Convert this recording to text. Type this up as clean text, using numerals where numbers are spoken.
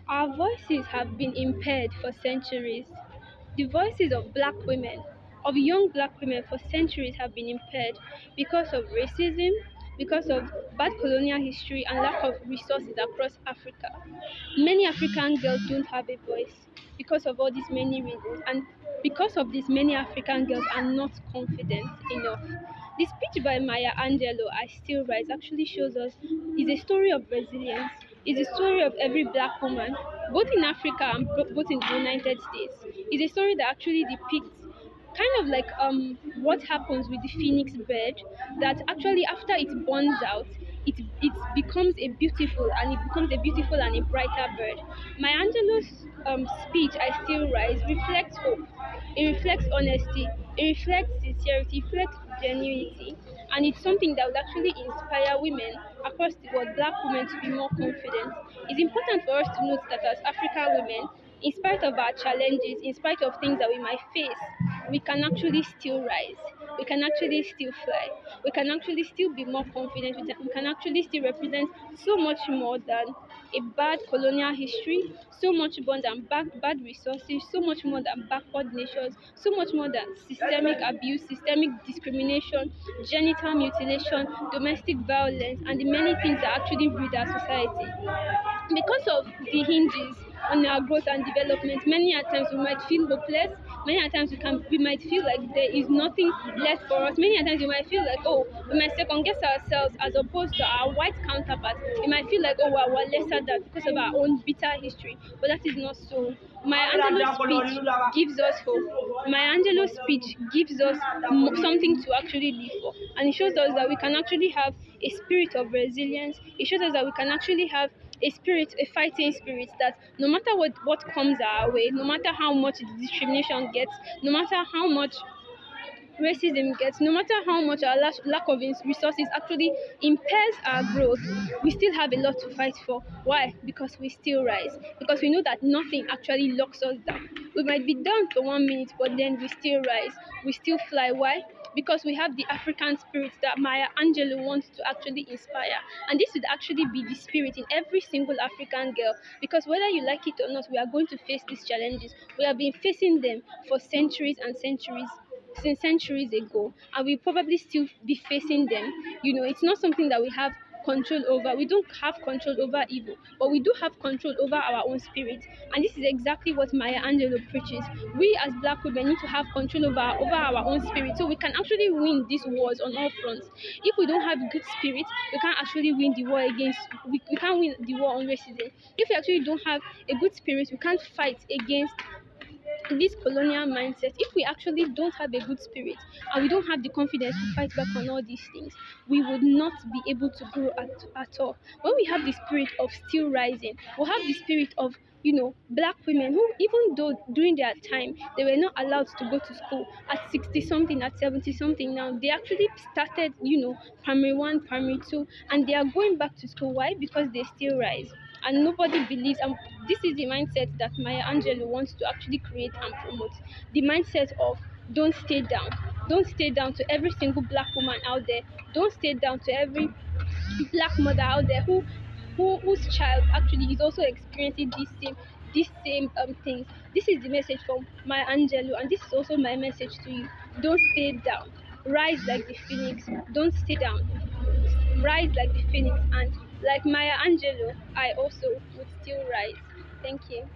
Our voices have been impaired for centuries. The voices of black women, of young black women for centuries have been impaired because of racism, because of bad colonial history and lack of resources across Africa. Many African girls don't have a voice because of all these many reasons, and because of this, many African girls are not confident enough. The speech by Maya Angelou, I Still Rise, actually shows us is a story of resilience, is a story of every black woman, both in Africa and both in the United States. It's a story that actually depicts kind of like what happens with the phoenix bird, that actually after it burns out, it becomes a beautiful, and it becomes a beautiful and a brighter bird. My Angelo's speech, I Still Rise, reflects hope. It reflects honesty, it reflects sincerity, it reflects genuinity, and it's something that would actually inspire women across the world, black women, to be more confident. It's important for us to note that as African women, in spite of our challenges, in spite of things that we might face, we can actually still rise. We can actually still fly. We can actually still be more confident. We can actually still represent so much more than a bad colonial history, so much more than bad resources, so much more than backward nations, so much more than systemic abuse, systemic discrimination, genital mutilation, domestic violence, and the many things that actually breed our society. Because of the hinges on our growth and development, many at times we might feel hopeless. Many at times we might feel like there is nothing left for us. Many at times we might feel like, oh, we might second guess ourselves as opposed to our white counterparts. We might feel like, oh, we're lesser than because of our own bitter history, but that is not so. Maya Angelou's speech gives us hope. Maya Angelou's speech gives us something to actually live for, and it shows us that we can actually have a spirit of resilience. It shows us that we can actually have a spirit, a fighting spirit, that no matter what comes our way, no matter how much the discrimination gets, no matter how much racism gets, no matter how much our lack of resources actually impairs our growth, we still have a lot to fight for. Why? Because we still rise. Because we know that nothing actually locks us down. We might be down for 1 minute, but then we still rise. We still fly. Why? Because we have the African spirit that Maya Angelou wants to actually inspire. And this would actually be the spirit in every single African girl. Because whether you like it or not, we are going to face these challenges. We have been facing them for centuries and centuries, since centuries ago, and we probably still be facing them. It's not something that we have control over. We don't have control over evil, but we do have control over our own spirit. And this is exactly what Maya Angelou preaches. We as black women need to have control over our own spirit, so we can actually win these wars on all fronts. If we don't have good spirit, we can't actually win the war against, we can't win the war on racism. If we actually don't have a good spirit, we can't fight against this colonial mindset. If we actually don't have a good spirit and we don't have the confidence to fight back on all these things, we would not be able to grow at all. When we have the spirit of still rising, we'll have the spirit of black women who, even though during their time they were not allowed to go to school at 60 something, at 70 something, now they actually started primary 1, primary 2, and they are going back to school. Why? Because they still rise, and nobody believes. And this is the mindset that Maya Angelou wants to actually create and promote. The mindset of don't stay down. Don't stay down to every single black woman out there. Don't stay down to every black mother out there whose child actually is also experiencing these same things. This is the message from Maya Angelou, and this is also my message to you. Don't stay down. Rise like the phoenix. Don't stay down. Rise like the phoenix, and like Maya Angelou, I also would still rise. Thank you.